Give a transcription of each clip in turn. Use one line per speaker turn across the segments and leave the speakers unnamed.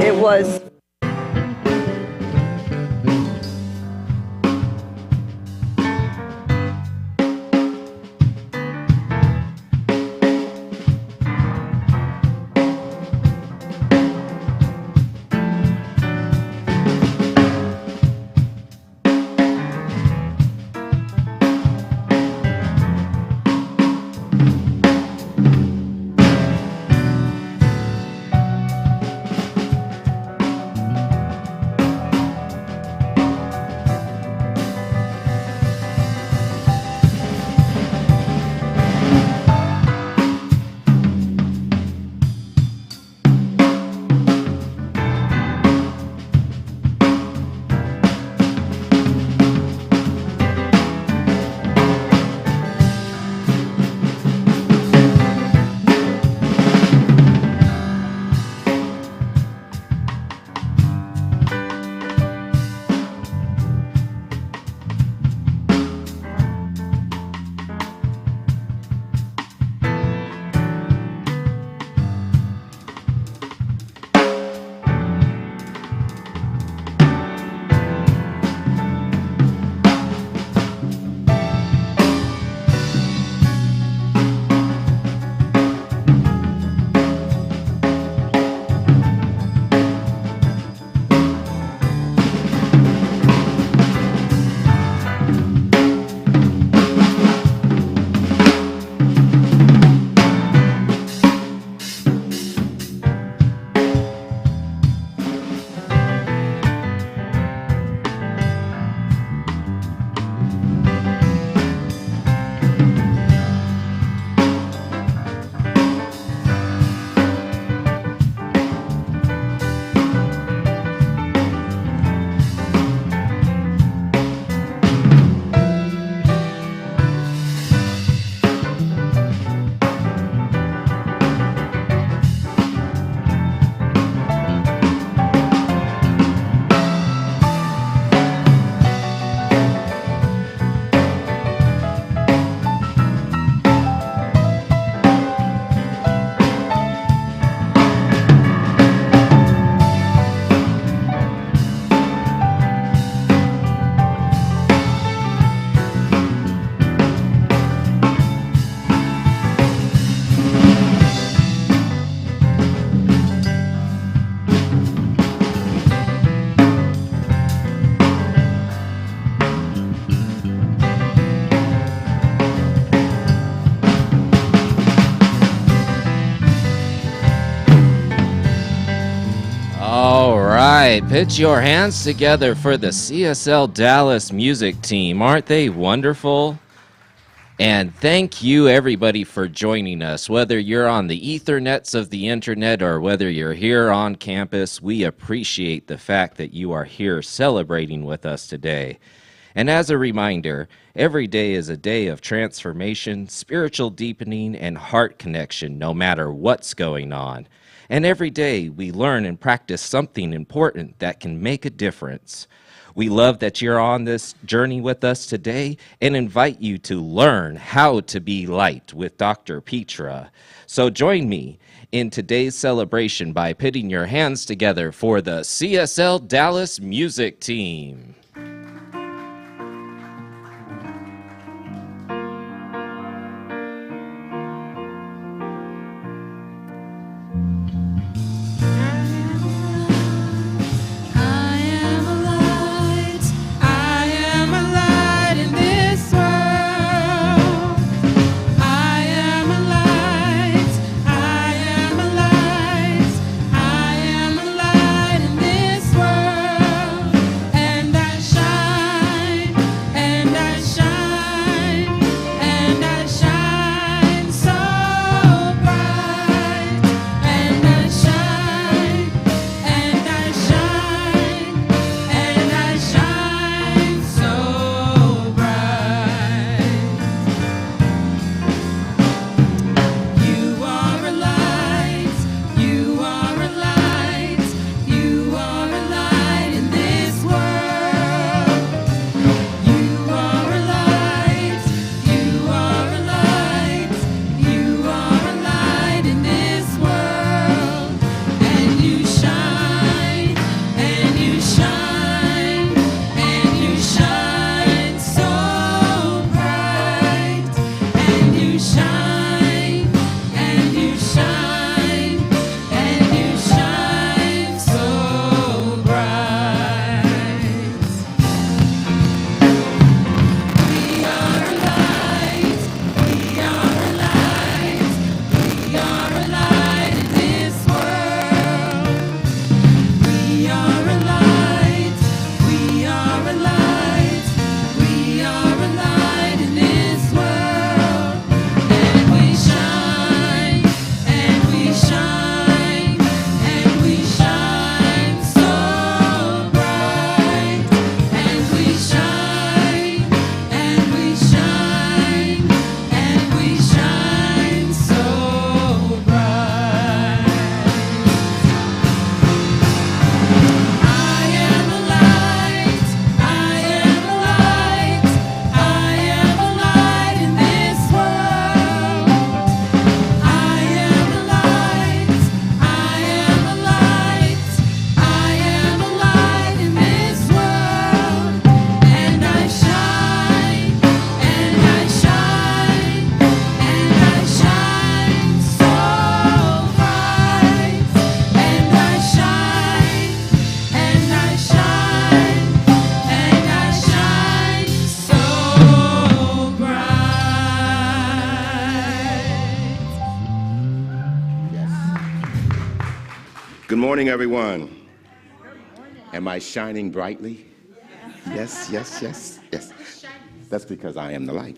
It was
right, put your hands together for the CSL Dallas music team. Aren't they wonderful? And thank you, everybody, for joining us. Whether you're on the ethernets of the internet or whether you're here on campus, we appreciate the fact that you are here celebrating with us today. And as a reminder, every day is a day of transformation, spiritual deepening, and heart connection, no matter what's going on. And every day we learn and practice something important that can make a difference. We love that you're on this journey with us today and invite you to learn how to be light with Dr. Petra. So join me in today's celebration by putting your hands together for the CSL Dallas Music Team.
Good morning, everyone. Am I shining brightly? Yes, yes, yes, yes. That's because I am the light.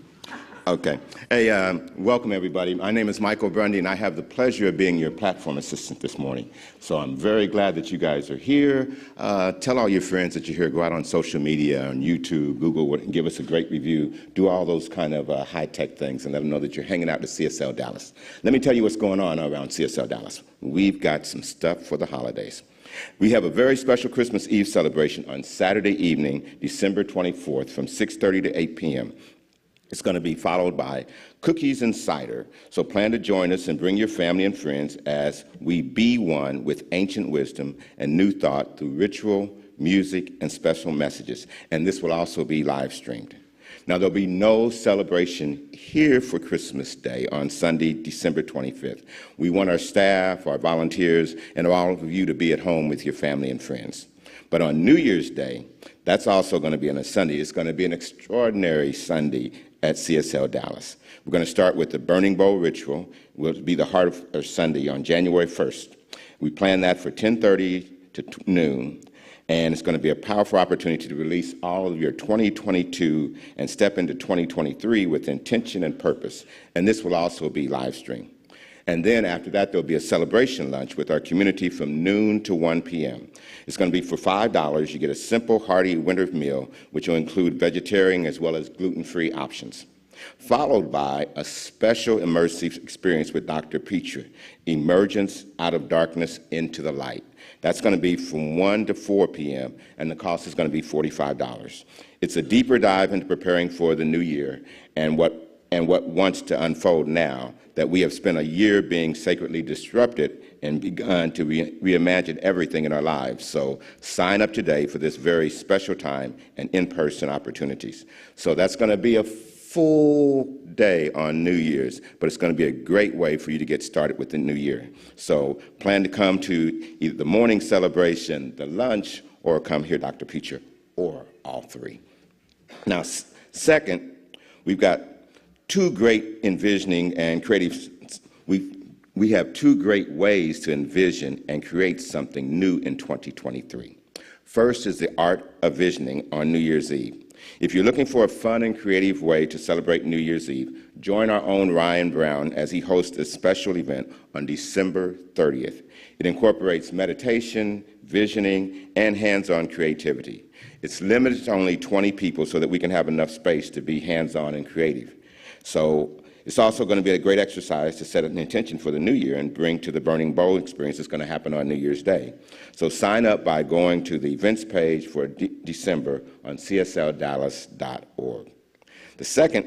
Okay. Hey, welcome, everybody. My name is Michael Grundy, and I have the pleasure of being your platform assistant this morning. So I'm very glad that you guys are here. Tell all your friends that you're here. Go out on social media, on YouTube, Google, and give us a great review. Do all those kind of high-tech things and let them know that you're hanging out at CSL Dallas. Let me tell you what's going on around CSL Dallas. We've got some stuff for the holidays. We have a very special Christmas Eve celebration on Saturday evening, December 24th, from 6:30 to 8 p.m. It's going to be followed by cookies and cider. So plan to join us and bring your family and friends as we be one with ancient wisdom and new thought through ritual, music, and special messages. And this will also be live streamed. Now, there'll be no celebration here for Christmas Day on Sunday, December 25th. We want our staff, our volunteers, and all of you to be at home with your family and friends. But on New Year's Day, that's also going to be on a Sunday. It's going to be an extraordinary Sunday at CSL Dallas. We're going to start with the Burning Bowl ritual. It will be the heart of our Sunday on January 1st. We plan that for 10:30 to noon, and it's going to be a powerful opportunity to release all of your 2022 and step into 2023 with intention and purpose. And this will also be live streamed. And then after that, there'll be a celebration lunch with our community from noon to 1 p.m. It's going to be for $5. You get a simple, hearty winter meal, which will include vegetarian as well as gluten-free options, followed by a special immersive experience with Dr. Petra, Emergence Out of Darkness into the Light. That's going to be from 1 to 4 p.m., and the cost is going to be $45. It's a deeper dive into preparing for the new year and what and what wants to unfold now, that we have spent a year being sacredly disrupted and begun to reimagine everything in our lives. So sign up today for this very special time and in-person opportunities. So that's going to be a full day on New Year's, but it's going to be a great way for you to get started with the new year. So plan to come to either the morning celebration, the lunch, or come hear Dr. Petra, or all three. Now, second, we've got two great envisioning and creative, we have two great ways to envision and create something new in 2023. First is the art of visioning on New Year's Eve. If you're looking for a fun and creative way to celebrate New Year's Eve, join our own Ryan Brown as he hosts a special event on December 30th. It incorporates meditation, visioning, and hands-on creativity. It's limited to only 20 people so that we can have enough space to be hands-on and creative. So it's also going to be a great exercise to set an intention for the new year and bring to the Burning Bowl experience that's going to happen on New Year's Day. So sign up by going to the events page for December on csldallas.org. The second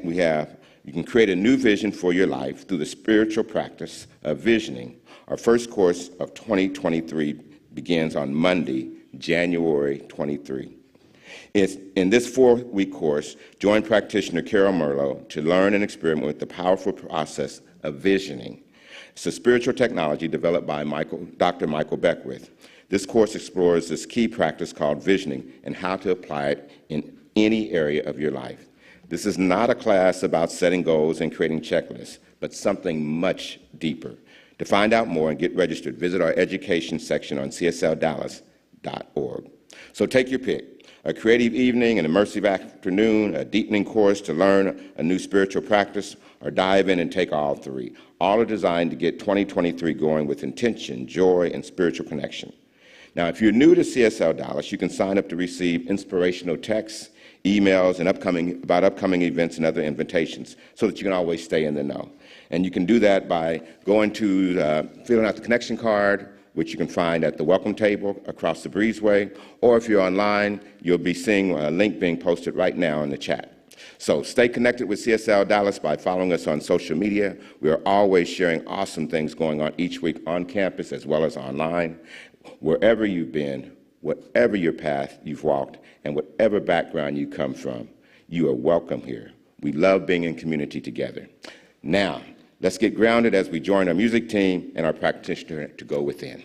you can create a new vision for your life through the spiritual practice of visioning. Our first course of 2023 begins on Monday, January 23. In this 4-week course, join practitioner Carol Merlot to learn and experiment with the powerful process of visioning. It's a spiritual technology developed by Dr. Michael Beckwith. This course explores this key practice called visioning and how to apply it in any area of your life. This is not a class about setting goals and creating checklists, but something much deeper. To find out more and get registered, visit our education section on csldallas.org. So take your pick. A creative evening, an immersive afternoon, a deepening course to learn a new spiritual practice, or dive in and take all three. All are designed to get 2023 going with intention, joy, and spiritual connection. Now, if you're new to CSL Dallas, you can sign up to receive inspirational texts, emails, and about upcoming events and other invitations so that you can always stay in the know. And you can do that by going to filling out the connection card, which you can find at the welcome table across the breezeway, or if you're online, you'll be seeing a link being posted right now in the chat. So stay connected with CSL Dallas by following us on social media. We are always sharing awesome things going on each week on campus as well as online. Wherever you've been, whatever your path you've walked, and whatever background you come from, you are welcome here. We love being in community together. Now, let's get grounded as we join our music team and our practitioner to go within.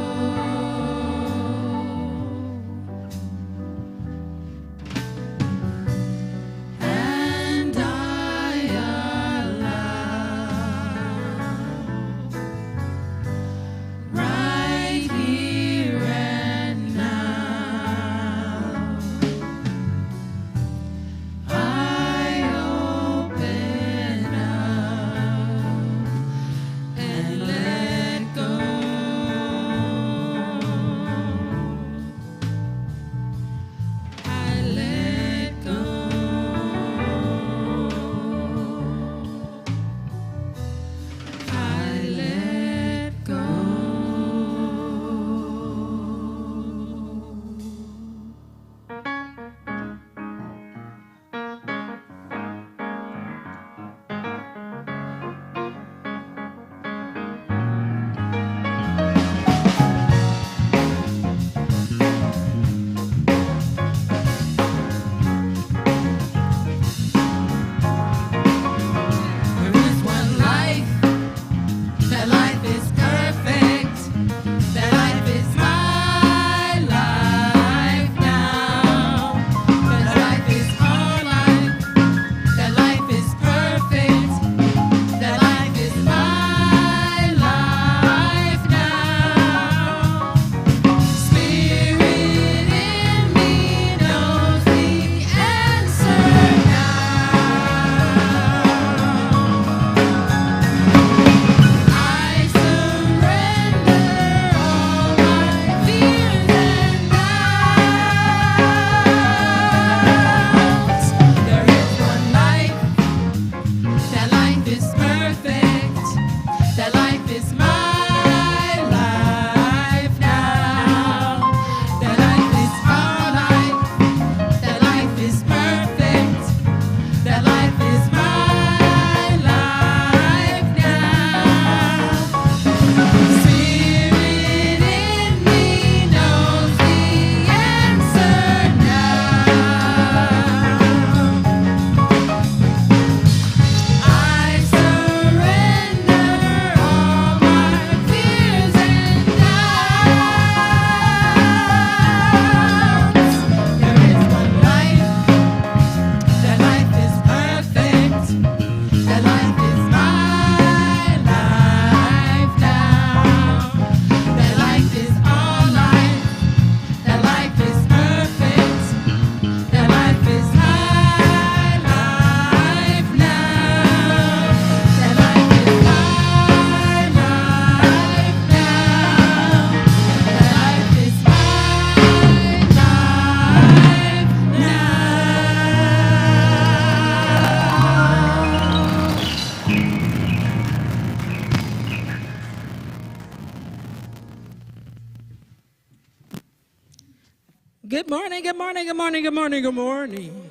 Good morning, good morning, good morning, good morning, good morning.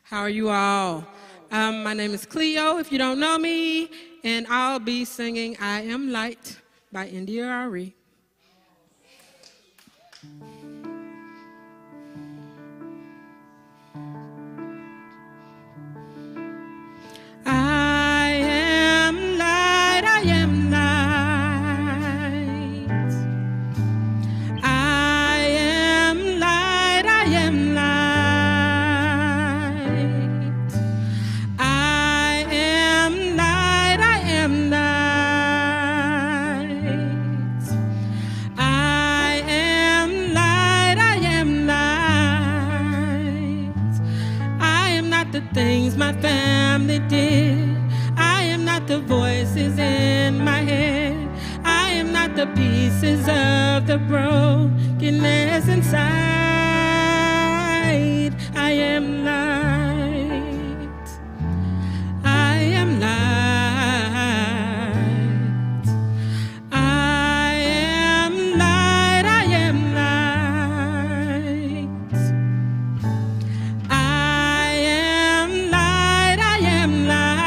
How are you all? My name is Cleo, if you don't know me, and I'll be singing I Am Light by India Ari. I am light, I am light. I am light, I am light. I am light, I am light. I am light, I am light. I am not the things my family did. I am not the voices in my head. I am not the pieces of the brokenness inside. I am light. I am light. I am light. I am light. I am light. I am light.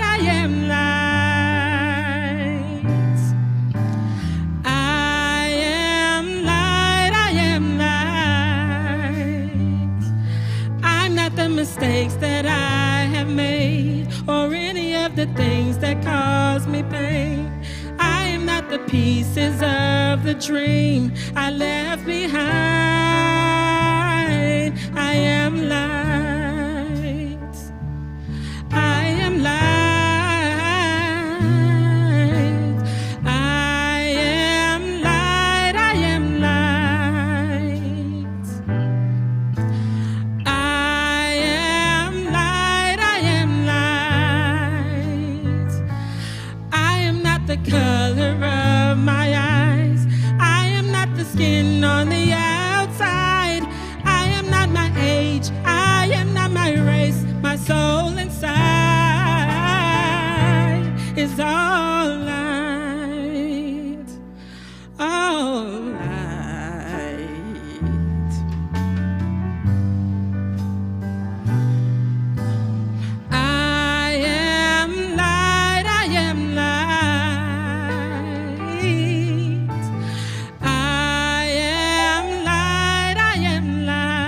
I am light. I am light. I am light. I am light. I'm not the mistakes that I have made or any of the things that cause me pain. I am not the pieces of the dream I left behind. I am light. I am light. I am light. I am light. I am light. I am light. I am not the color of my eyes. I am not the skin on the outside. I am not my age. I am not my race. My soul inside is all light. All light. I am light. I am light. I am light. I am light.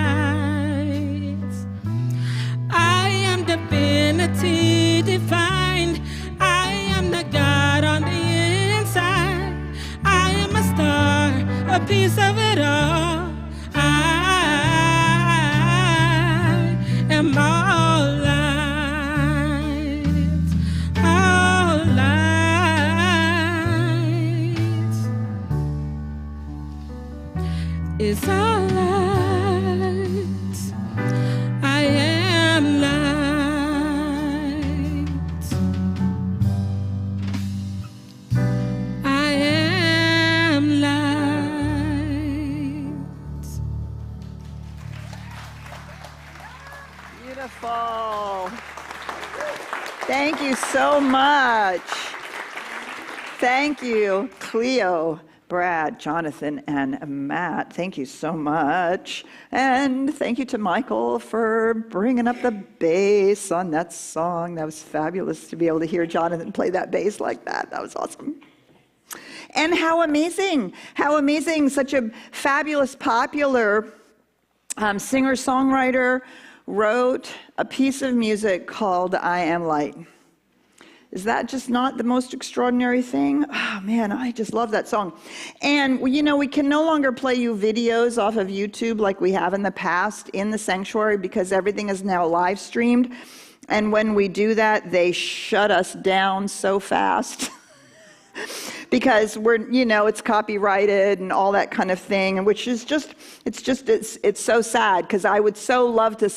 I am divinity defined. I am the God on the inside. I am a star, a piece of it all. I am all light, all light. It's all light. I am light. I am light.
Beautiful. Thank you so much. Thank you, Cleo, Brad, Jonathan, and Matt. Thank you so much. And thank you to Michael for bringing up the bass on that song. That was fabulous to be able to hear Jonathan play that bass like that. That was awesome. And how amazing, such a fabulous, popular singer-songwriter wrote a piece of music called I Am Light. Is that just not the most extraordinary thing? Oh man, I just love that song. And you know, we can no longer play you videos off of YouTube like we have in the past in the sanctuary because everything is now live streamed. And when we do that, they shut us down so fast. Because it's copyrighted and all that kind of thing, and which is it's so sad because I would so love to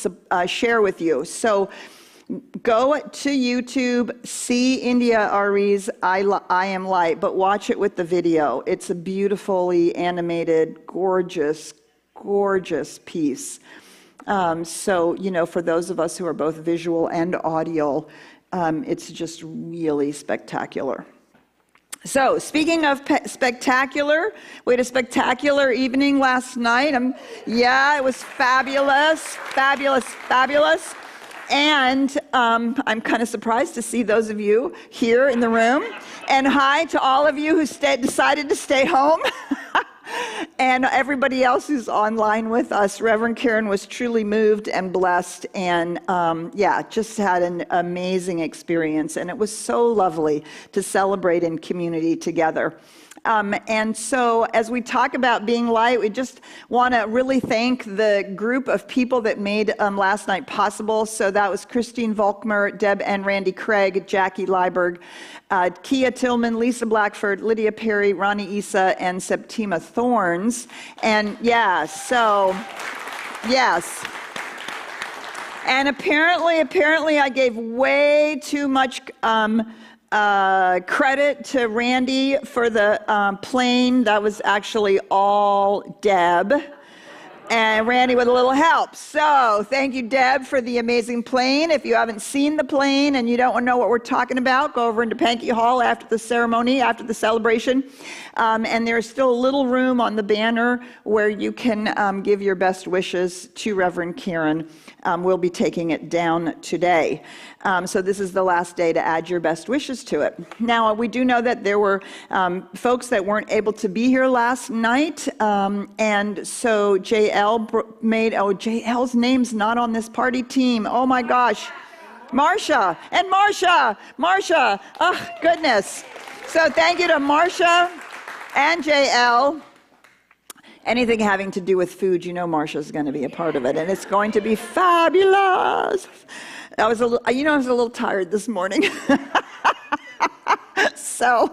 share with you. So go to YouTube, see India Ari's I Am Light, but watch it with the video. It's a beautifully animated, gorgeous, gorgeous piece. So, for those of us who are both visual and audio, It's just really spectacular. So, speaking of spectacular, we had a spectacular evening last night. Yeah, it was fabulous, fabulous, fabulous. And I'm kind of surprised to see those of you here in the room. And hi to all of you who decided to stay home. And everybody else who's online with us. Reverend Karen was truly moved and blessed, and just had an amazing experience. And it was so lovely to celebrate in community together. And so as we talk about being light, we just want to really thank the group of people that made last night possible. So that was Christine Volkmer, Deb and Randy Craig, Jackie Leiberg, Kia Tillman, Lisa Blackford, Lydia Perry, Ronnie Issa, and Septima Thorns. And yes. And apparently I gave way too much credit to Randy for the plane. That was actually all Deb. And Randy with a little help. So thank you, Deb, for the amazing plane. If you haven't seen the plane and you don't know what we're talking about, go over into Pankey Hall after the ceremony, after the celebration. And there's still a little room on the banner where you can give your best wishes to Reverend Karen. We'll be taking it down today. So this is the last day to add your best wishes to it. Now, we do know that there were folks that weren't able to be here last night. And so JL's name's not on this party team. Oh my gosh. Marsha, oh goodness. So thank you to Marsha and JL. Anything having to do with food, you know Marsha's going to be a part of it, and it's going to be fabulous. I was a little tired this morning. So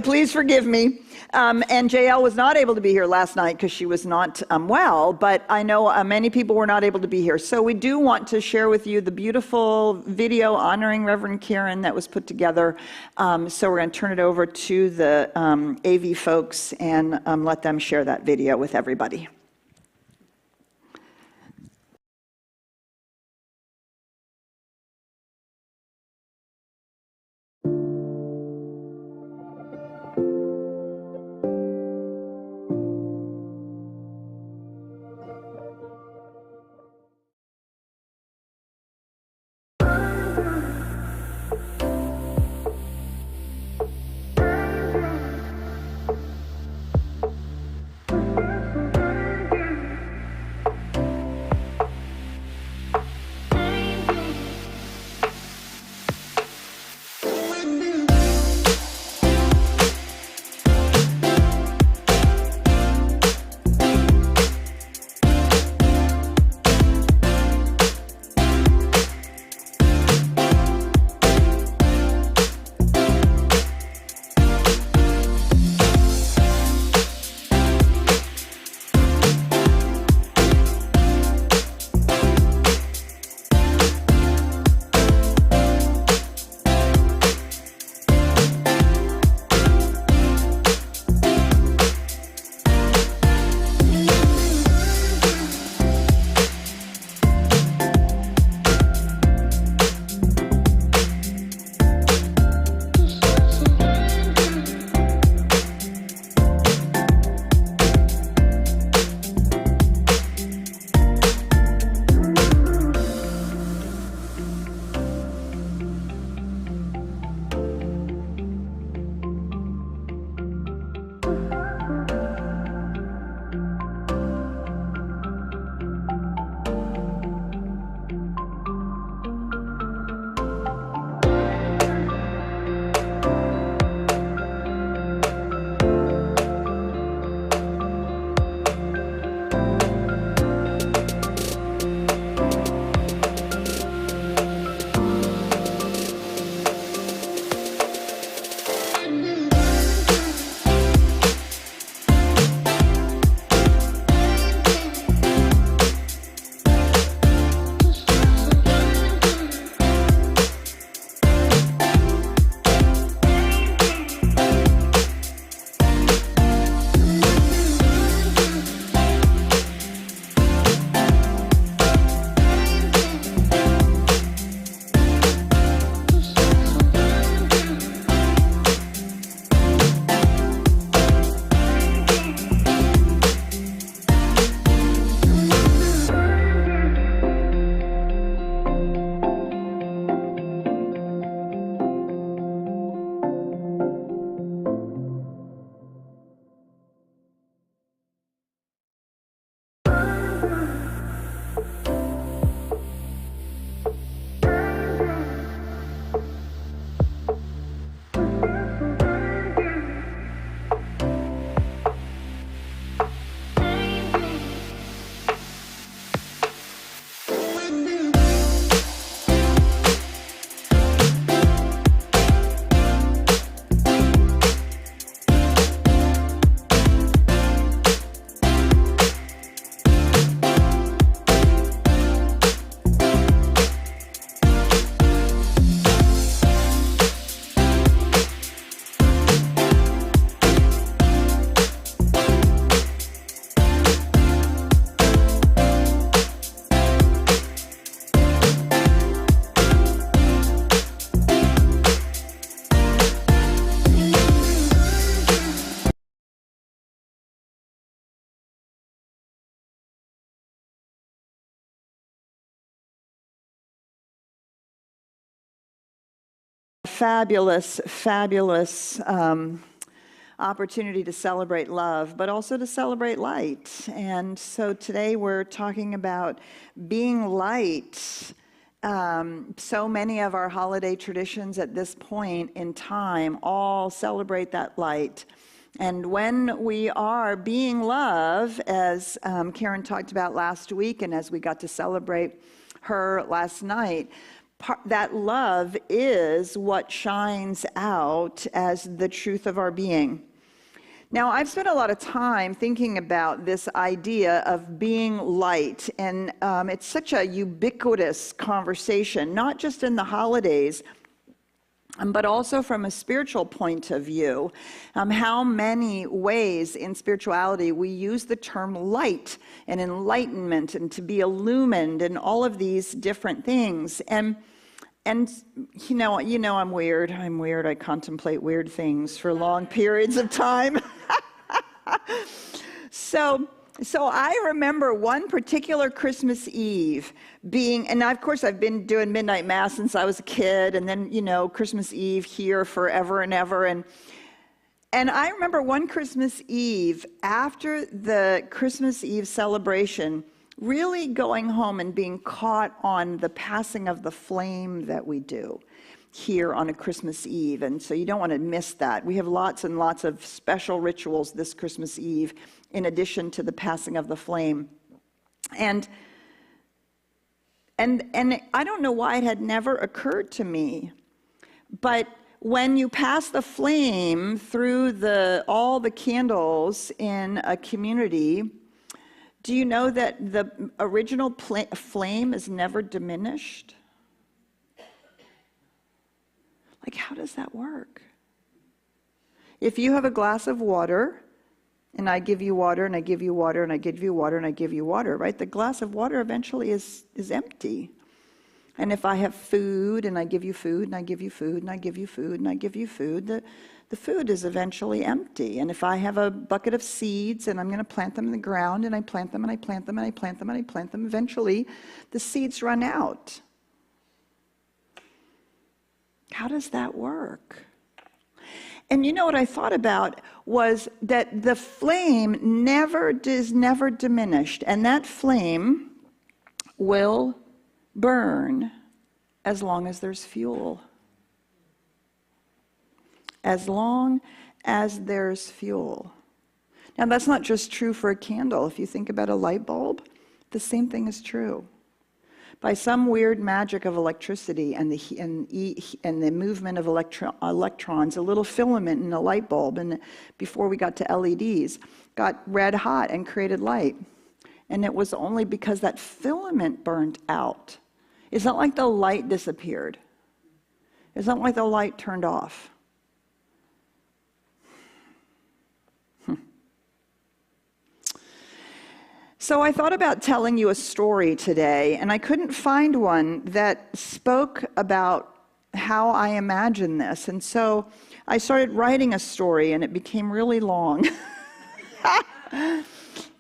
please forgive me. And JL was not able to be here last night because she was not well, but I know many people were not able to be here. So we do want to share with you the beautiful video honoring Reverend Karen that was put together. So we're going to turn it over to the AV folks and let them share that video with everybody. fabulous, fabulous opportunity to celebrate love, but also to celebrate light. And so today we're talking about being light. So many of our holiday traditions at this point in time all celebrate that light. And when we are being love, as Karen talked about last week, and as we got to celebrate her last night, that love is what shines out as the truth of our being. Now, I've spent a lot of time thinking about this idea of being light, and it's such a ubiquitous conversation, not just in the holidays, but also from a spiritual point of view. How many ways in spirituality we use the term light and enlightenment and to be illumined and all of these different things. And you know I'm weird. I contemplate weird things for long periods of time. So I remember one particular Christmas Eve being, and of course I've been doing midnight mass since I was a kid, and then, Christmas Eve here forever and ever. And I remember one Christmas Eve, after the Christmas Eve celebration, really going home and being caught on the passing of the flame that we do here on a Christmas Eve. And so you don't want to miss that. We have lots and lots of special rituals this Christmas Eve in addition to the passing of the flame. And I don't know why it had never occurred to me, but when you pass the flame through all the candles in a community, do you know that the original flame is never diminished? Like, how does that work? If you have a glass of water, and I give you water, and I give you water, and I give you water, and I give you water, right? The glass of water eventually is empty. And if I have food, and I give you food, and I give you food, and I give you food, and I give you food, the food is eventually empty. And if I have a bucket of seeds, and I'm going to plant them in the ground, and I plant them, and I plant them, and I plant them, and I plant them, eventually the seeds run out. How does that work? And you know what I thought about was that the flame is never diminished, and that flame will burn as long as there's fuel. As long as there's fuel. Now, that's not just true for a candle. If you think about a light bulb, the same thing is true. By some weird magic of electricity and the movement of electrons, a little filament in a light bulb, and before we got to LEDs, got red hot and created light. And it was only because that filament burned out. It's not like the light disappeared. It's not like the light turned off. So I thought about telling you a story today, and I couldn't find one that spoke about how I imagine this. And so I started writing a story, and it became really long.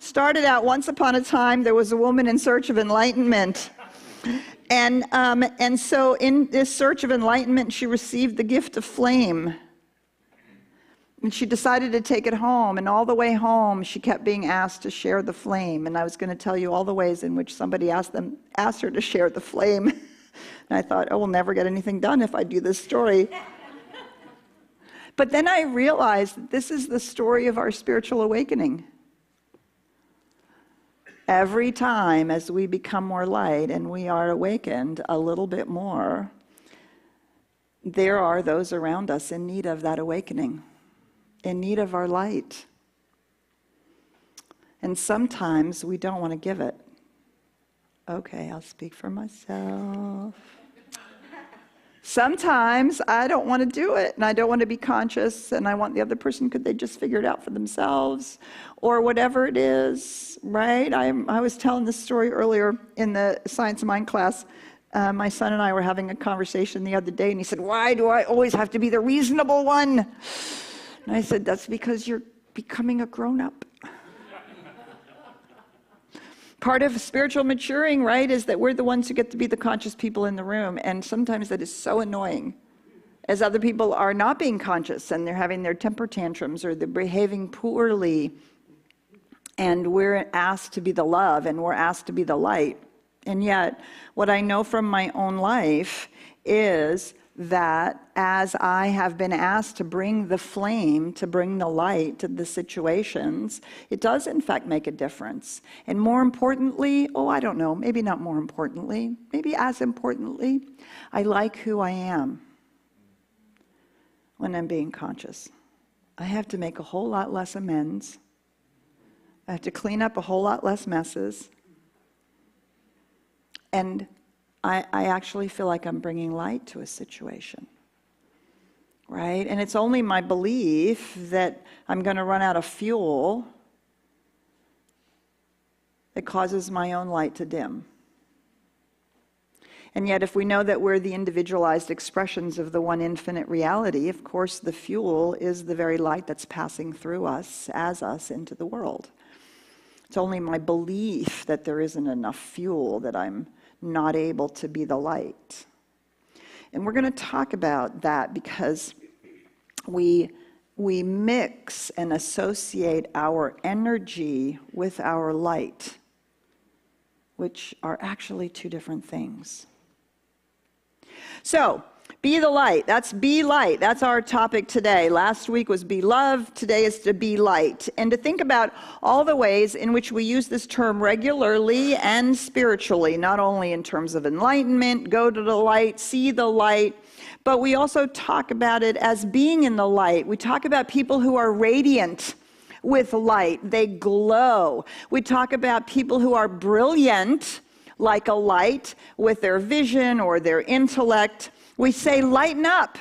Started out, once upon a time, there was a woman in search of enlightenment. And so in this search of enlightenment, she received the gift of flame. And she decided to take it home, and all the way home, she kept being asked to share the flame. And I was going to tell you all the ways in which somebody asked her to share the flame. And I thought, we'll never get anything done if I do this story. But then I realized that this is the story of our spiritual awakening. Every time as we become more light and we are awakened a little bit more, there are those around us in need of that awakening, in need of our light. And sometimes we don't want to give it. Okay, I'll speak for myself. Sometimes I don't want to do it, and I don't want to be conscious, and I want the other person, could they just figure it out for themselves, or whatever it is, right? I was telling this story earlier in the Science of Mind class. My son and I were having a conversation the other day, and he said, why do I always have to be the reasonable one? And I said, that's because you're becoming a grown-up. Part of spiritual maturing, right, is that we're the ones who get to be the conscious people in the room. And sometimes that is so annoying as other people are not being conscious and they're having their temper tantrums or they're behaving poorly. And we're asked to be the love and we're asked to be the light. And yet, what I know from my own life is that as I have been asked to bring the flame, to bring the light to the situations, it does in fact make a difference. And more importantly, I don't know, maybe not more importantly, maybe as importantly, I like who I am when I'm being conscious. I have to make a whole lot less amends. I have to clean up a whole lot less messes. And I actually feel like I'm bringing light to a situation, right? And it's only my belief that I'm going to run out of fuel that causes my own light to dim. And yet, if we know that we're the individualized expressions of the one infinite reality, of course, the fuel is the very light that's passing through us, as us, into the world. It's only my belief that there isn't enough fuel that I'm not able to be the light. And we're going to talk about that because we mix and associate our energy with our light, which are actually two different things. So, be the light. That's be light. That's our topic today. Last week was be love. Today is to be light. And to think about all the ways in which we use this term regularly and spiritually, not only in terms of enlightenment, go to the light, see the light, but we also talk about it as being in the light. We talk about people who are radiant with light. They glow. We talk about people who are brilliant like a light with their vision or their intellect. We say, lighten up,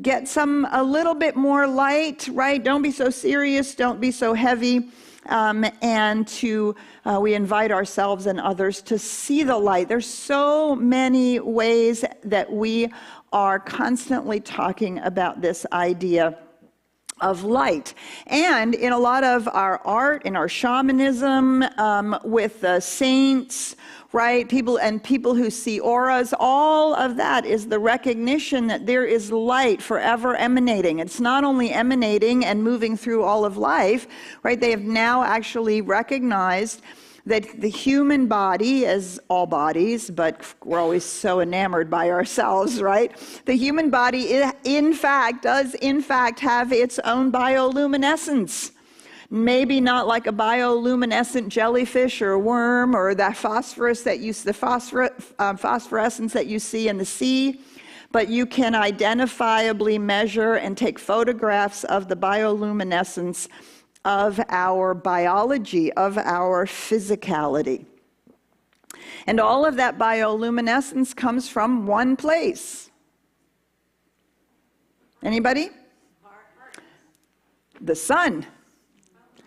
get a little bit more light, right? Don't be so serious, don't be so heavy. We invite ourselves and others to see the light. There's so many ways that we are constantly talking about this idea of light. And in a lot of our art, in our shamanism, with the saints, right? People who see auras, all of that is the recognition that there is light forever emanating. It's not only emanating and moving through all of life, right? They have now actually recognized that the human body, as all bodies, but we're always so enamored by ourselves, right? The human body, does in fact have its own bioluminescence. Maybe not like a bioluminescent jellyfish or worm or that phosphorescence that you see in the sea, but you can identifiably measure and take photographs of the bioluminescence of our biology, of our physicality. And all of that bioluminescence comes from one place. Anybody? The sun.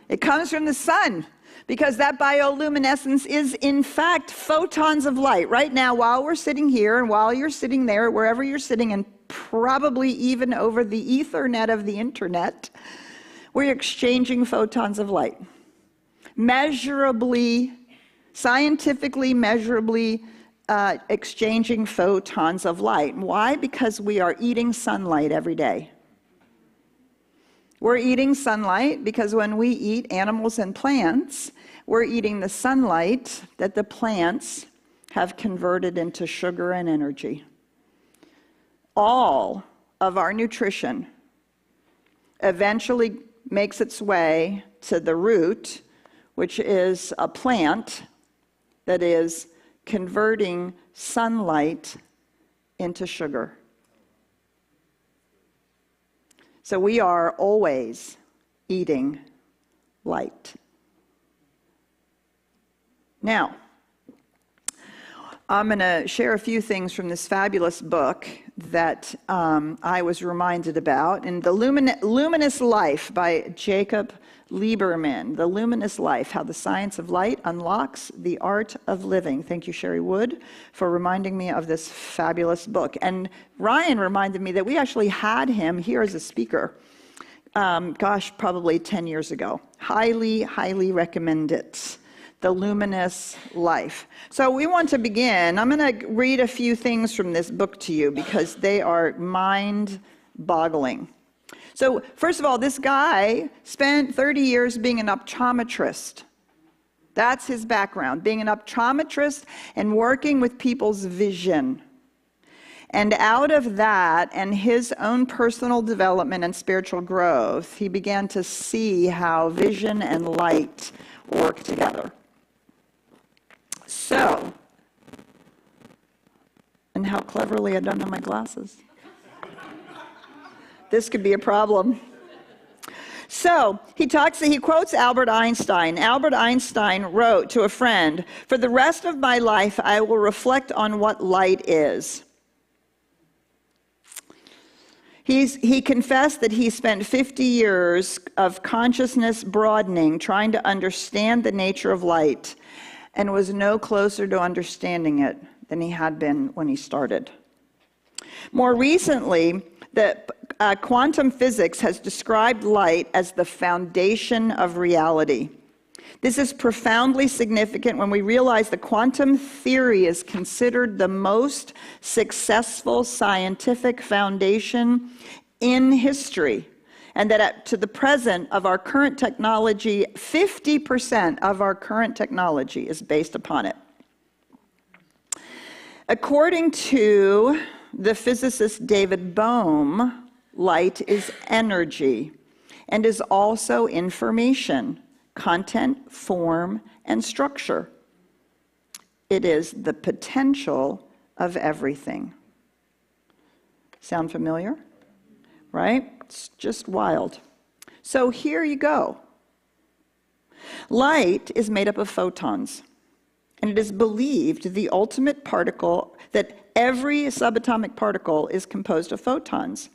It comes from the sun, because that bioluminescence is, in fact, photons of light. Right now, while we're sitting here and while you're sitting there, wherever you're sitting, and probably even over the Ethernet of the internet, we're exchanging photons of light. Scientifically measurably exchanging photons of light. Why? Because we are eating sunlight every day. We're eating sunlight because when we eat animals and plants, we're eating the sunlight that the plants have converted into sugar and energy. All of our nutrition eventually makes its way to the root, which is a plant that is converting sunlight into sugar. So we are always eating light. Now, I'm going to share a few things from this fabulous book that I was reminded about. In The Luminous Life by Jacob Lieberman. The Luminous Life, How the Science of Light Unlocks the Art of Living. Thank you, Sherry Wood, for reminding me of this fabulous book. And Ryan reminded me that we actually had him here as a speaker, probably 10 years ago. Highly, highly recommend it. the luminous life. So we want to begin. I'm going to read a few things from this book to you because they are mind-boggling. So first of all, this guy spent 30 years being an optometrist. That's his background, being an optometrist and working with people's vision. And out of that and his own personal development and spiritual growth, he began to see how vision and light work together. So, and how cleverly I don't have my glasses. This could be a problem. So, he quotes Albert Einstein. Albert Einstein wrote to a friend, "For the rest of my life, I will reflect on what light is." He confessed that he spent 50 years of consciousness broadening, trying to understand the nature of light, and was no closer to understanding it than he had been when he started. More recently, quantum physics has described light as the foundation of reality. This is profoundly significant when we realize that quantum theory is considered the most successful scientific foundation in history, and that to the present of our current technology, 50% of our current technology is based upon it. According to the physicist David Bohm, light is energy and is also information, content, form, and structure. It is the potential of everything. Sound familiar? Right? It's just wild. So here you go. Light is made up of photons, and it is believed the ultimate particle, that every subatomic particle is composed of photons,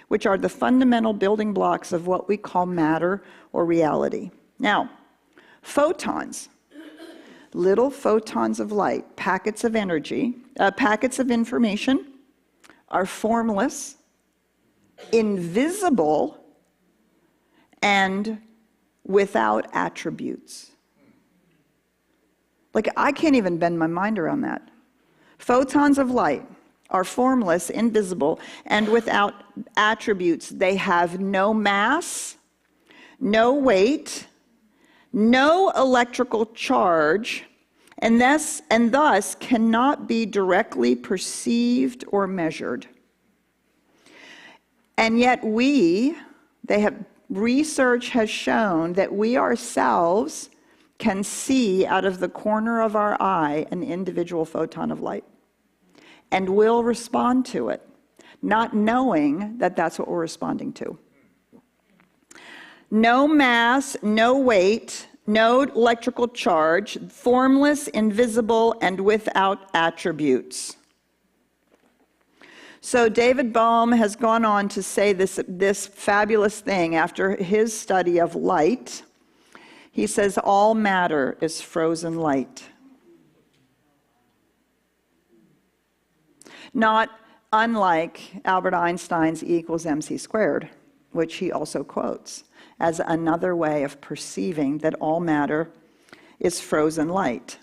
which are the fundamental building blocks of what we call matter or reality. Now, photons, little photons of light, packets of energy, packets of information, are formless, invisible, and without attributes. Like, I can't even bend my mind around that. Photons of light are formless, invisible, and without attributes. They have no mass, no weight, no electrical charge, and thus cannot be directly perceived or measured. And yet research has shown that we ourselves can see out of the corner of our eye an individual photon of light and will respond to it, not knowing that that's what we're responding to. No mass, no weight, no electrical charge, formless, invisible, and without attributes. So David Bohm has gone on to say this fabulous thing after his study of light. He says, all matter is frozen light. Not unlike Albert Einstein's E equals mc squared, which he also quotes as another way of perceiving that all matter is frozen light.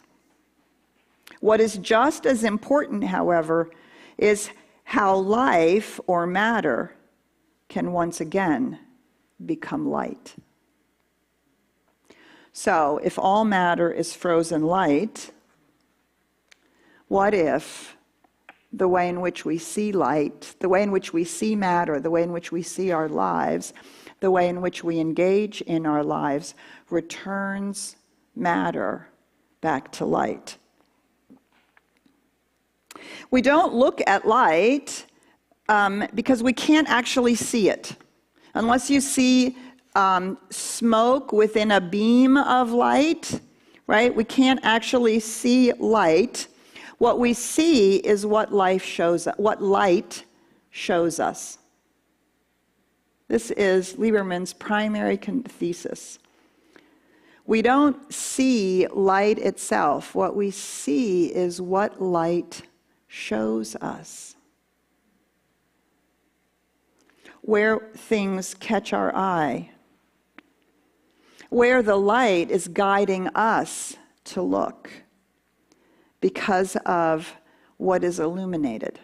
What is just as important, however, is how life or matter can once again become light. So, if all matter is frozen light, what if the way in which we see light, the way in which we see matter, the way in which we see our lives, the way in which we engage in our lives returns matter back to light? We don't look at light because we can't actually see it. Unless you see smoke within a beam of light, right? We can't actually see light. What we see is what light shows us. This is Lieberman's primary thesis. We don't see light itself. What we see is what light shows us. Where things catch our eye. Where the light is guiding us to look because of what is illuminated,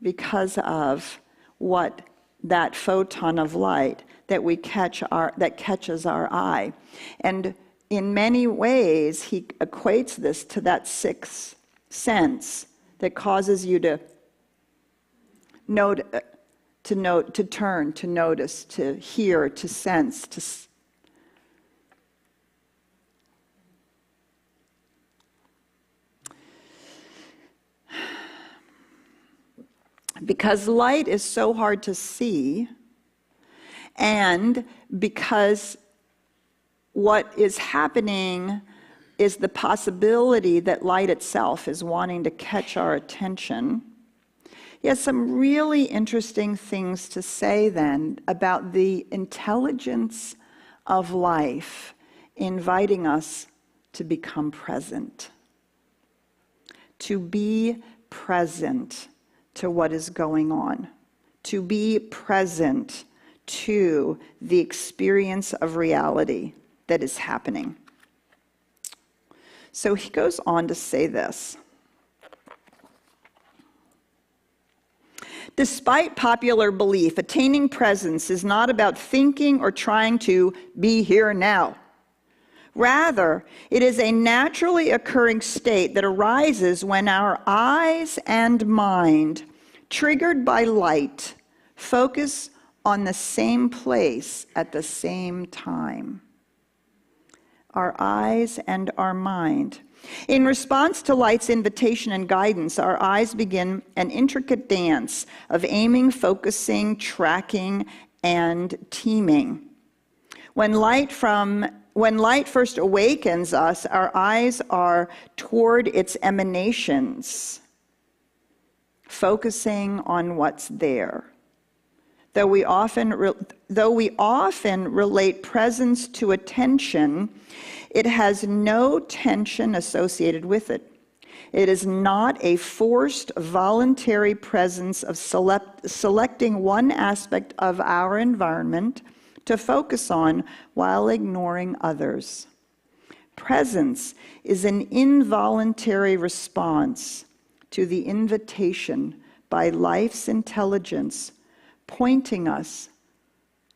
because of what that photon of light that catches our eye. And in many ways, he equates this to that sixth sense that causes you to to turn, to notice, to hear, to sense, because light is so hard to see, and because what is happening is the possibility that light itself is wanting to catch our attention. He has some really interesting things to say then about the intelligence of life, inviting us to become present, to be present to what is going on, to be present to the experience of reality that is happening. So he goes on to say this. Despite popular belief, attaining presence is not about thinking or trying to be here now. Rather, it is a naturally occurring state that arises when our eyes and mind, triggered by light, focus on the same place at the same time. Our eyes and our mind. In response to light's invitation and guidance, our eyes begin an intricate dance of aiming, focusing, tracking, and teaming. When light first awakens us, our eyes are toward its emanations, focusing on what's there. Though we often relate presence to attention, it has no tension associated with it. It is not a forced, voluntary presence of selecting one aspect of our environment to focus on while ignoring others. Presence is an involuntary response to the invitation by life's intelligence, pointing us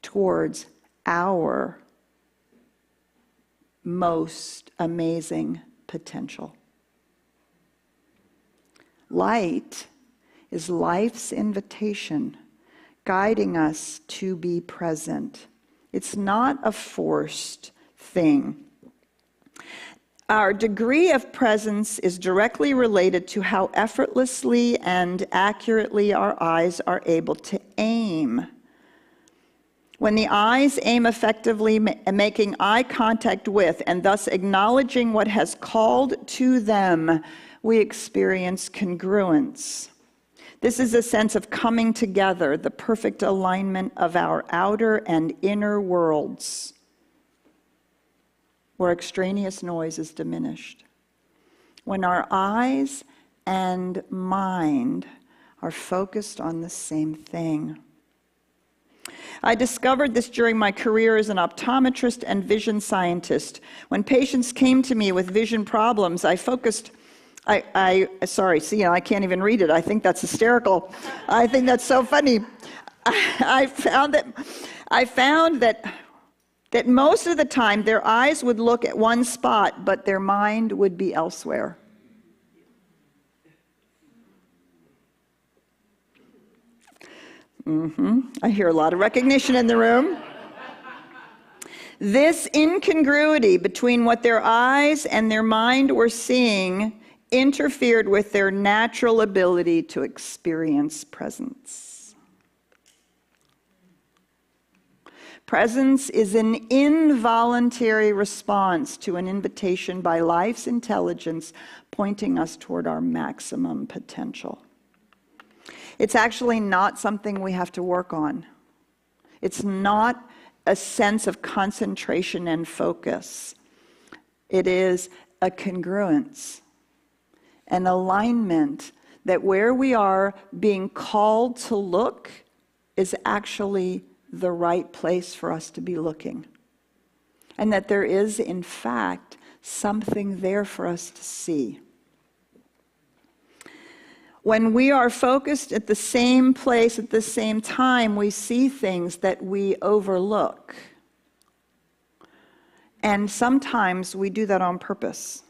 towards our most amazing potential. Light is life's invitation, guiding us to be present. It's not a forced thing. Our degree of presence is directly related to how effortlessly and accurately our eyes are able to aim. When the eyes aim effectively, making eye contact with and thus acknowledging what has called to them, we experience congruence. This is a sense of coming together, the perfect alignment of our outer and inner worlds, where extraneous noise is diminished. When our eyes and mind are focused on the same thing. I discovered this during my career as an optometrist and vision scientist. When patients came to me with vision problems, I can't even read it. I think that's hysterical. I think that's so funny. I found that most of the time their eyes would look at one spot, but their mind would be elsewhere. I hear a lot of recognition in the room. This incongruity between what their eyes and their mind were seeing interfered with their natural ability to experience presence. Presence is an involuntary response to an invitation by life's intelligence pointing us toward our maximum potential. It's actually not something we have to work on. It's not a sense of concentration and focus. It is a congruence, an alignment that where we are being called to look is actually the right place for us to be looking. And that there is, in fact, something there for us to see. When we are focused at the same place at the same time, we see things that we overlook. And sometimes we do that on purpose.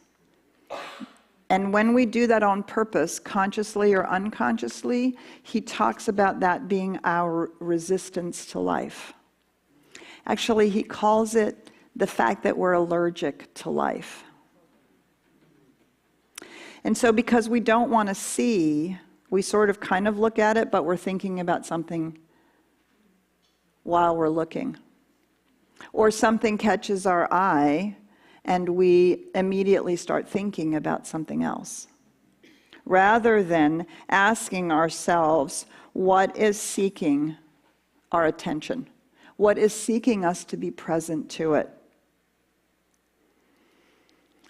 And when we do that on purpose, consciously or unconsciously, he talks about that being our resistance to life. Actually, he calls it the fact that we're allergic to life. And so because we don't want to see, we sort of kind of look at it, but we're thinking about something while we're looking. Or something catches our eye, and we immediately start thinking about something else. Rather than asking ourselves, what is seeking our attention? What is seeking us to be present to it?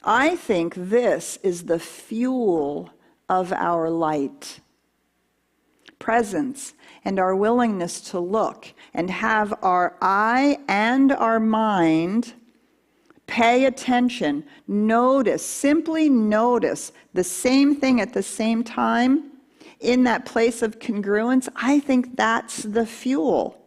I think this is the fuel of our light. Presence and our willingness to look and have our eye and our mind pay attention, notice, simply notice the same thing at the same time in that place of congruence. I think that's the fuel.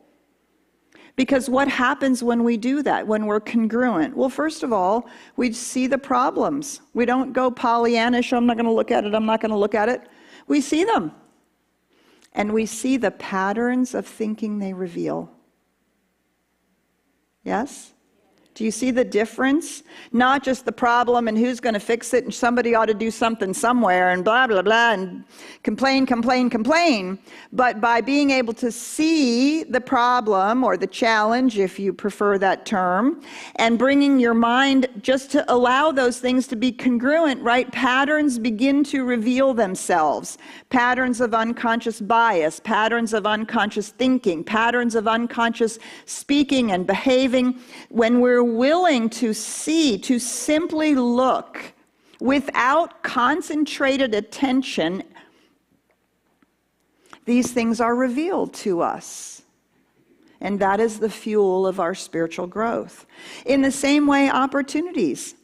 Because what happens when we do that, when we're congruent? Well, first of all, we see the problems. We don't go Pollyannish, I'm not going to look at it, I'm not going to look at it. We see them. And we see the patterns of thinking they reveal. Yes? Do you see the difference? Not just the problem and who's going to fix it and somebody ought to do something somewhere and blah, blah, blah, and complain, complain, complain. But by being able to see the problem or the challenge, if you prefer that term, and bringing your mind just to allow those things to be congruent, right? Patterns begin to reveal themselves. Patterns of unconscious bias, patterns of unconscious thinking, patterns of unconscious speaking and behaving. When we're willing to see, to simply look without concentrated attention, these things are revealed to us. And that is the fuel of our spiritual growth. In the same way, opportunities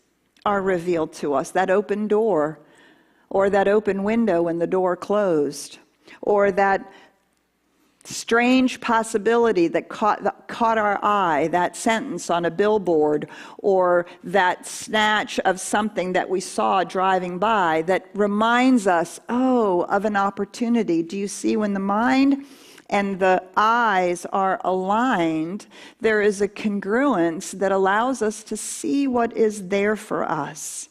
are revealed to us. That open door, or that open window when the door closed, or that strange possibility that caught our eye, that sentence on a billboard, or that snatch of something that we saw driving by that reminds us, oh, of an opportunity. Do you see, when the mind and the eyes are aligned, there is a congruence that allows us to see what is there for us.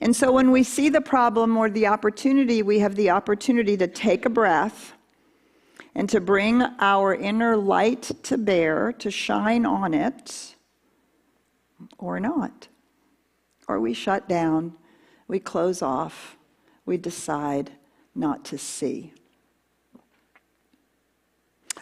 And so when we see the problem or the opportunity, we have the opportunity to take a breath and to bring our inner light to bear, to shine on it, or not. Or we shut down, we close off, we decide not to see.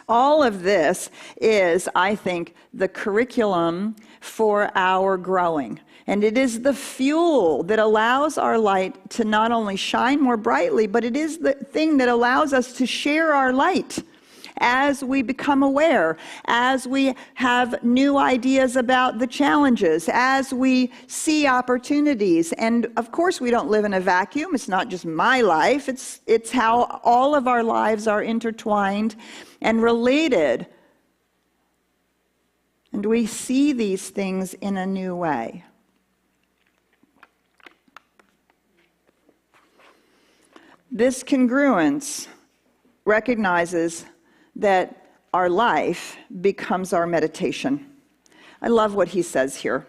All of this is, I think, the curriculum for our growing. And it is the fuel that allows our light to not only shine more brightly, but it is the thing that allows us to share our light as we become aware, as we have new ideas about the challenges, as we see opportunities. And of course, we don't live in a vacuum. It's not just my life. It's how all of our lives are intertwined and related. And we see these things in a new way. This congruence recognizes that our life becomes our meditation. I love what he says here.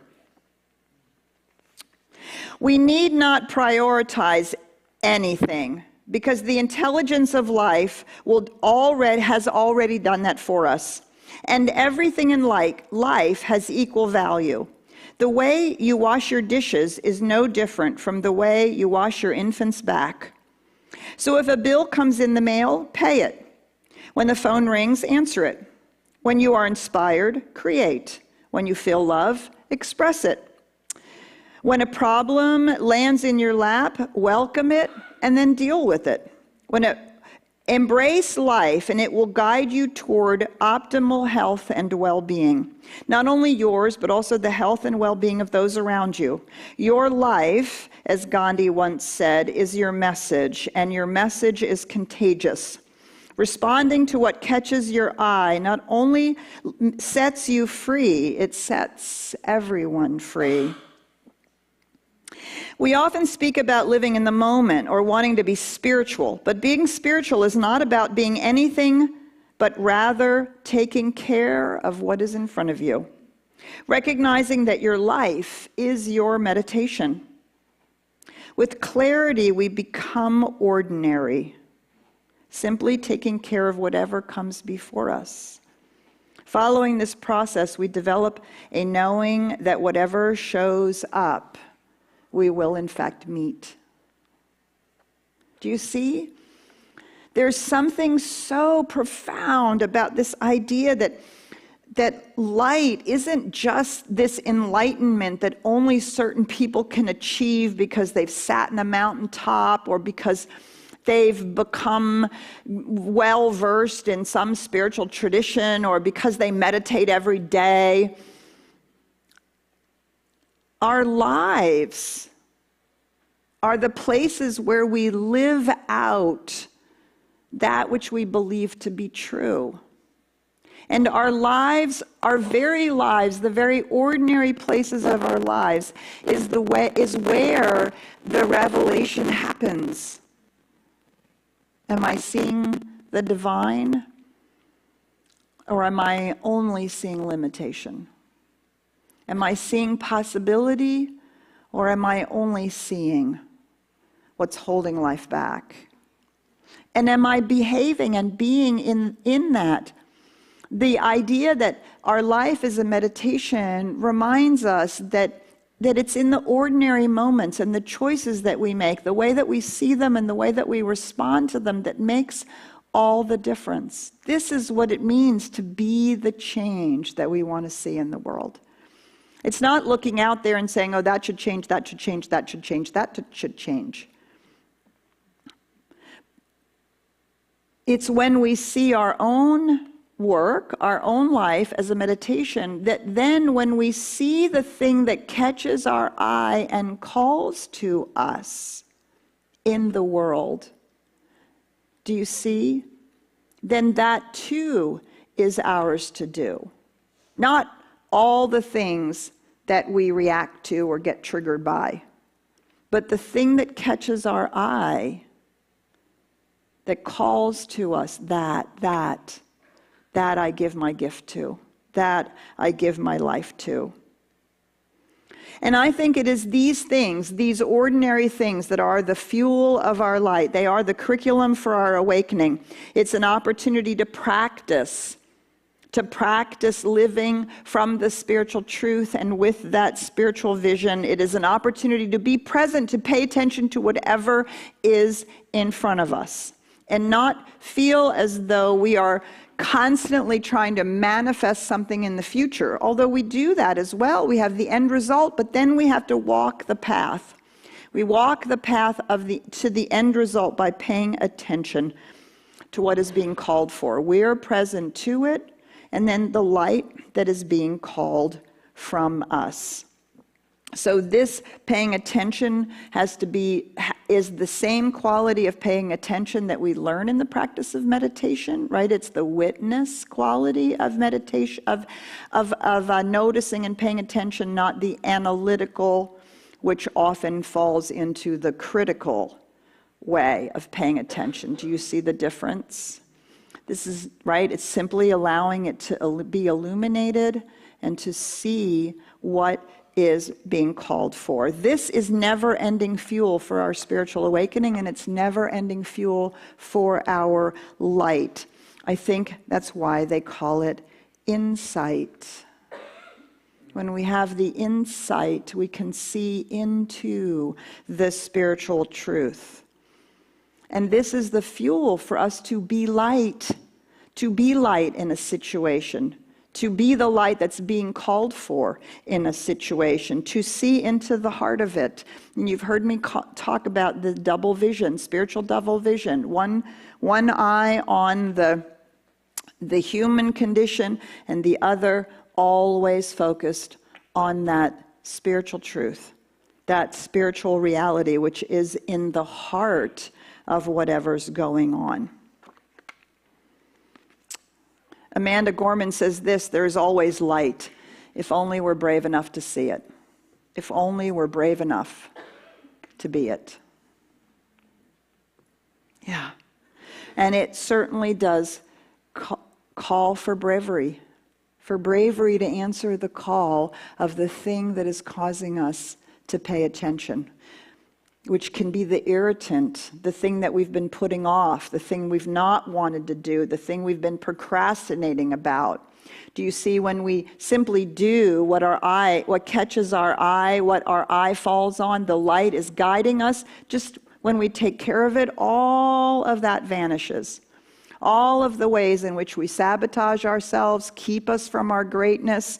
We need not prioritize anything because the intelligence of life has already done that for us. And everything in life has equal value. The way you wash your dishes is no different from the way you wash your infant's back. So if a bill comes in the mail, pay it. When the phone rings, answer it. When you are inspired, create. When you feel love, express it. When a problem lands in your lap, welcome it and then deal with it. When Embrace life, and it will guide you toward optimal health and well-being. Not only yours, but also the health and well-being of those around you. Your life, as Gandhi once said, is your message, and your message is contagious. Responding to what catches your eye not only sets you free, it sets everyone free. We often speak about living in the moment or wanting to be spiritual, but being spiritual is not about being anything but rather taking care of what is in front of you. Recognizing that your life is your meditation. With clarity, we become ordinary, simply taking care of whatever comes before us. Following this process, we develop a knowing that whatever shows up, we will in fact meet. Do you see? There's something so profound about this idea that light isn't just this enlightenment that only certain people can achieve because they've sat in a mountaintop or because they've become well-versed in some spiritual tradition or because they meditate every day. Our lives are the places where we live out that which we believe to be true. And our lives, our very lives, the very ordinary places of our lives is where the revelation happens. Am I seeing the divine, or am I only seeing limitation? Am I seeing possibility, or am I only seeing what's holding life back? And am I behaving and being in that? The idea that our life is a meditation reminds us that it's in the ordinary moments and the choices that we make, the way that we see them and the way that we respond to them that makes all the difference. This is what it means to be the change that we want to see in the world. It's not looking out there and saying, oh, that should change, that should change, that should change, that should change. It's when we see our own work, our own life as a meditation, that then when we see the thing that catches our eye and calls to us in the world, do you see? Then that too is ours to do. Not all the things that we react to or get triggered by, but the thing that catches our eye, that calls to us, that I give my gift to, that I give my life to. And I think it is these things, these ordinary things, that are the fuel of our light. They are the curriculum for our awakening. It's an opportunity to practice living from the spiritual truth and with that spiritual vision. It is an opportunity to be present, to pay attention to whatever is in front of us, and not feel as though we are constantly trying to manifest something in the future. Although we do that as well, we have the end result, but then we have to walk the path. We walk the path to the end result by paying attention to what is being called for. We're present to it, and then the light that is being called from us. So this paying attention is the same quality of paying attention that we learn in the practice of meditation, right? It's the witness quality of meditation, of noticing and paying attention, not the analytical, which often falls into the critical way of paying attention. Do you see the difference? This is, right, it's simply allowing it to be illuminated and to see what is being called for. This is never-ending fuel for our spiritual awakening, and it's never-ending fuel for our light. I think that's why they call it insight. When we have the insight, we can see into the spiritual truth. And this is the fuel for us to be light in a situation, to be the light that's being called for in a situation, to see into the heart of it. And you've heard me talk about the double vision, spiritual double vision. One eye on the human condition, and the other always focused on that spiritual truth, that spiritual reality, which is in the heart of whatever's going on. Amanda Gorman says this: there is always light, if only we're brave enough to see it. If only we're brave enough to be it. Yeah. And it certainly does call for bravery to answer the call of the thing that is causing us to pay attention, which can be the irritant, the thing that we've been putting off, the thing we've not wanted to do, the thing we've been procrastinating about. Do you see, when we simply do what catches our eye, what our eye falls on, the light is guiding us, just when we take care of it, all of that vanishes. All of the ways in which we sabotage ourselves, keep us from our greatness,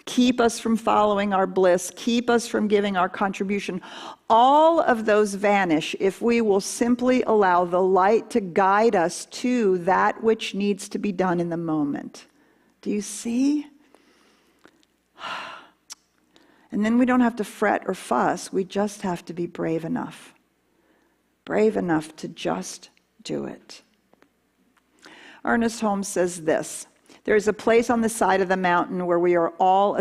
keep us from following our bliss, keep us from giving our contribution. All of those vanish if we will simply allow the light to guide us to that which needs to be done in the moment. Do you see? And then we don't have to fret or fuss. We just have to be brave enough. Brave enough to just do it. Ernest Holmes says this: there is a place on the side of the mountain where we are all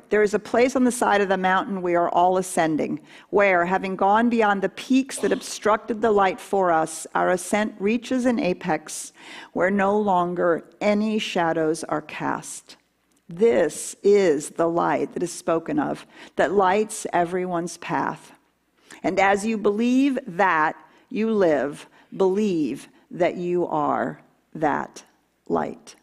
there is a place on the side of the mountain we are all ascending, where, having gone beyond the peaks that obstructed the light for us, our ascent reaches an apex where no longer any shadows are cast. This is the light that is spoken of, that lights everyone's path. And as you believe that you live, believe that you are that light.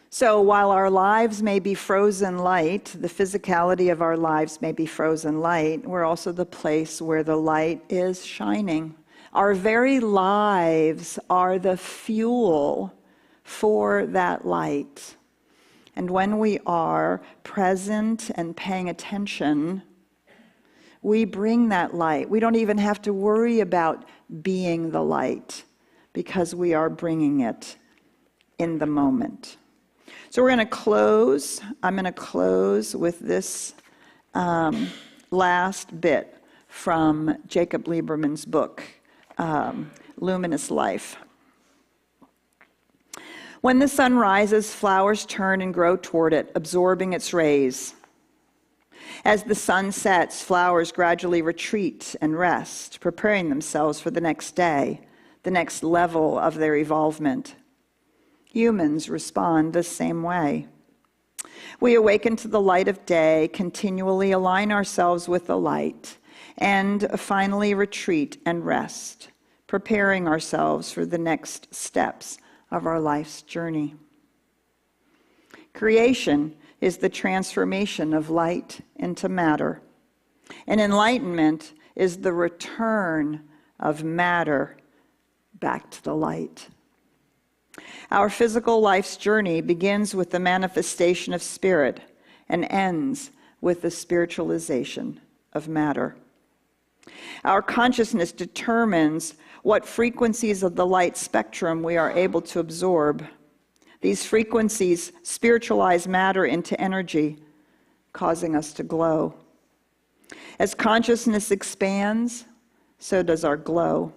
So while our lives may be frozen light, the physicality of our lives may be frozen light, we're also the place where the light is shining. Our very lives are the fuel for that light. And when we are present and paying attention, we bring that light. We don't even have to worry about being the light, because we are bringing it in the moment. So we're going to close. I'm going to close with this last bit from Jacob Lieberman's book, Luminous Life. When the sun rises, flowers turn and grow toward it, absorbing its rays. As the sun sets, flowers gradually retreat and rest, preparing themselves for the next day, the next level of their evolvement. Humans respond the same way. We awaken to the light of day, continually align ourselves with the light, and finally retreat and rest, preparing ourselves for the next steps of our life's journey. Creation is the transformation of light into matter, and enlightenment is the return of matter back to the light. Our physical life's journey begins with the manifestation of spirit and ends with the spiritualization of matter. Our consciousness determines what frequencies of the light spectrum we are able to absorb. These frequencies spiritualize matter into energy, causing us to glow. As consciousness expands, so does our glow.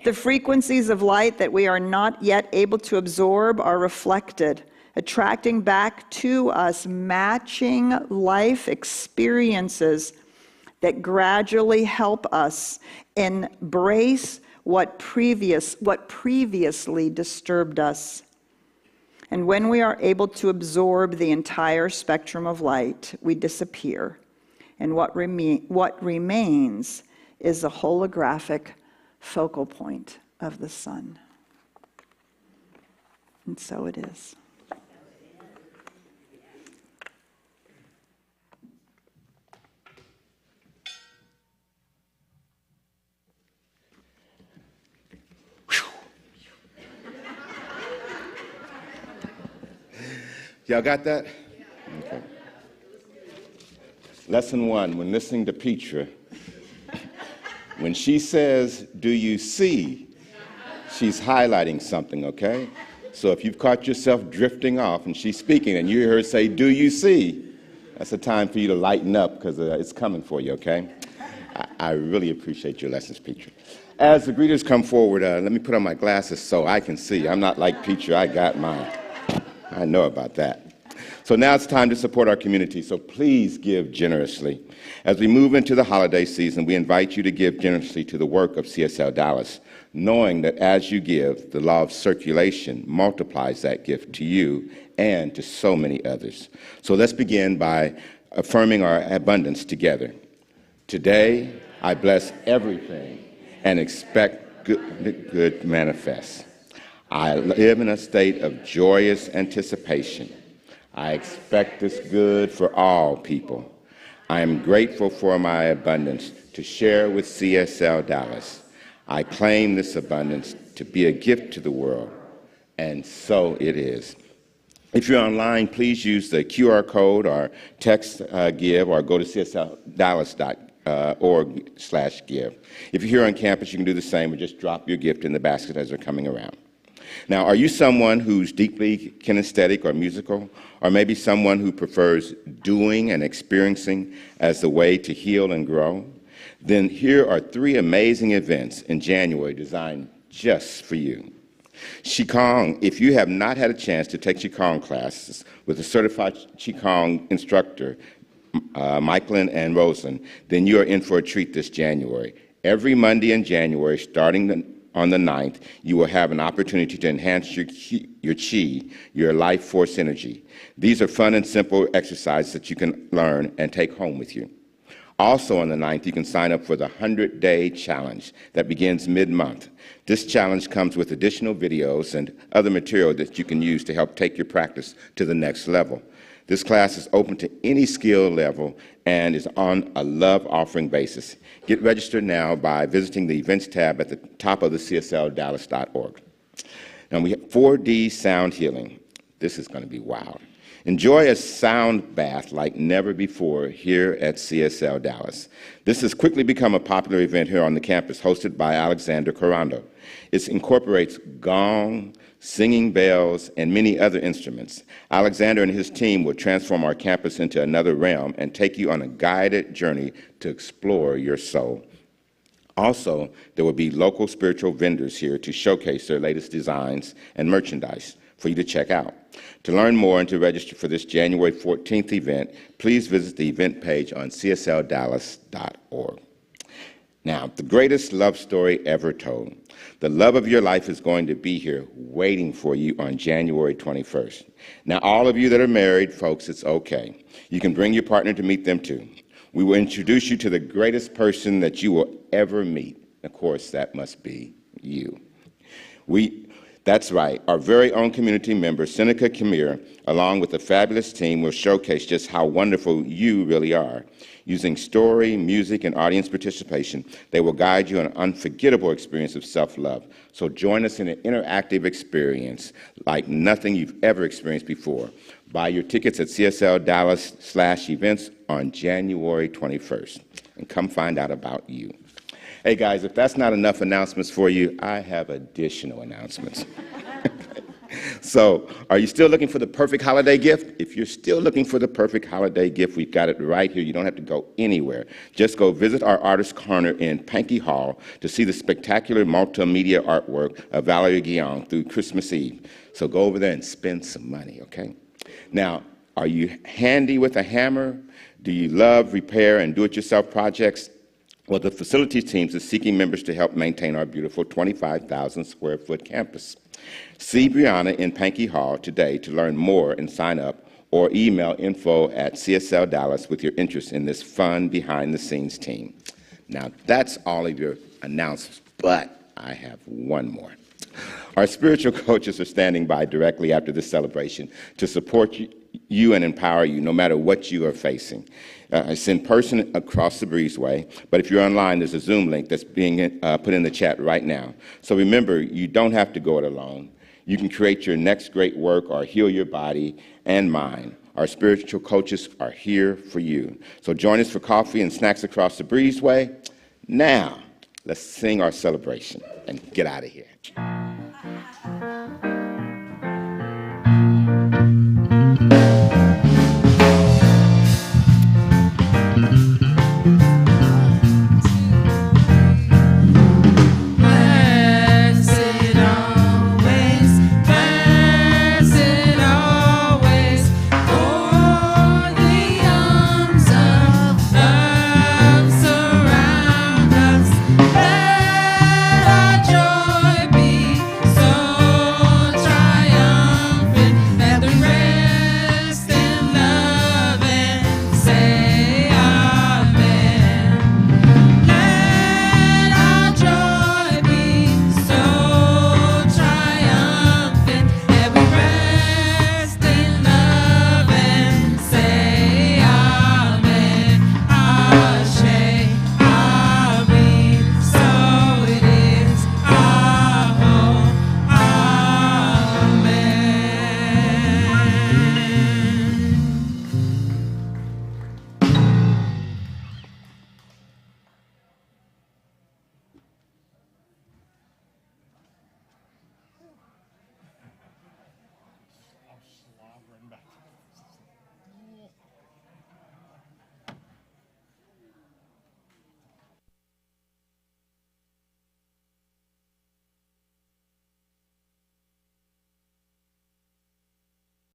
The frequencies of light that we are not yet able to absorb are reflected, attracting back to us matching life experiences that gradually help us embrace what previously disturbed us. And when we are able to absorb the entire spectrum of light, we disappear. And what remains is a holographic focal point of the sun. And so it is.
Y'all got that? Okay. Lesson 1, when listening to Petra, when she says, "Do you see?" she's highlighting something, okay? So if you've caught yourself drifting off and she's speaking and you hear her say, "Do you see?" that's a time for you to lighten up because it's coming for you, okay? I really appreciate your lessons, Petra. As the greeters come forward, let me put on my glasses so I can see. I'm not like Petra, I got mine. I know about that. So now it's time to support our community, so please give generously. As we move into the holiday season, we invite you to give generously to the work of CSL Dallas, knowing that as you give, the law of circulation multiplies that gift to you and to so many others. So let's begin by affirming our abundance together. Today, I bless everything and expect good manifest. I live in a state of joyous anticipation. I expect this good for all people. I am grateful for my abundance to share with CSL Dallas. I claim this abundance to be a gift to the world, and so it is. If you're online, please use the QR code or text give or go to cslDallas.org/give. If you're here on campus, you can do the same or just drop your gift in the basket as they're coming around. Now, are you someone who's deeply kinesthetic or musical, or maybe someone who prefers doing and experiencing as the way to heal and grow? Then here are 3 amazing events in January designed just for you. Qigong, if you have not had a chance to take Qigong classes with a certified Qigong instructor, Michaelin and Rosen, then you are in for a treat this January. Every Monday in January, starting on the 9th, you will have an opportunity to enhance your qi, your life force energy. These are fun and simple exercises that you can learn and take home with you. Also on the 9th, you can sign up for the 100-day challenge that begins mid-month. This challenge comes with additional videos and other material that you can use to help take your practice to the next level. This class is open to any skill level and is on a love offering basis. Get registered now by visiting the events tab at the top of the cslDallas.org. Now we have 4D sound healing. This is going to be wild. Enjoy a sound bath like never before here at CSL Dallas. This has quickly become a popular event here on the campus, hosted by Alexander Corando. It incorporates gong, singing bells, and many other instruments. Alexander and his team will transform our campus into another realm and take you on a guided journey to explore your soul. Also, there will be local spiritual vendors here to showcase their latest designs and merchandise for you to check out. To learn more and to register for this January 14th event, please visit the event page on cslDallas.org. Now, the greatest love story ever told. The love of your life is going to be here waiting for you on January 21st. Now, all of you that are married, folks, it's okay. You can bring your partner to meet them too. We will introduce you to the greatest person that you will ever meet. Of course, that must be you. That's right, our very own community member, Seneca Kamir, along with a fabulous team, will showcase just how wonderful you really are. Using story, music, and audience participation, they will guide you on an unforgettable experience of self-love. So join us in an interactive experience like nothing you've ever experienced before. Buy your tickets at cslDallas/events on January 21st, and come find out about you. Hey guys, if that's not enough announcements for you, I have additional announcements. So, are you still looking for the perfect holiday gift? If you're still looking for the perfect holiday gift, we've got it right here. You don't have to go anywhere. Just go visit our Artist Corner in Pankey Hall to see the spectacular multimedia artwork of Valerie Guillaume through Christmas Eve. So go over there and spend some money, okay? Now, are you handy with a hammer? Do you love repair and do-it-yourself projects? Well, the facilities teams is seeking members to help maintain our beautiful 25,000 square foot campus. See Brianna in Pankey Hall today to learn more and sign up, or email info@CSL Dallas with your interest in this fun behind-the-scenes team. Now, that's all of your announcements, but I have one more. Our spiritual coaches are standing by directly after this celebration to support you and empower you no matter what you are facing. It's in person across the breezeway, but if you're online, there's a Zoom link that's being put in the chat right now. So remember, you don't have to go it alone. You can create your next great work or heal your body and mind. Our spiritual coaches are here for you. So join us for coffee and snacks across the breezeway. Now, let's sing our celebration and get out of here.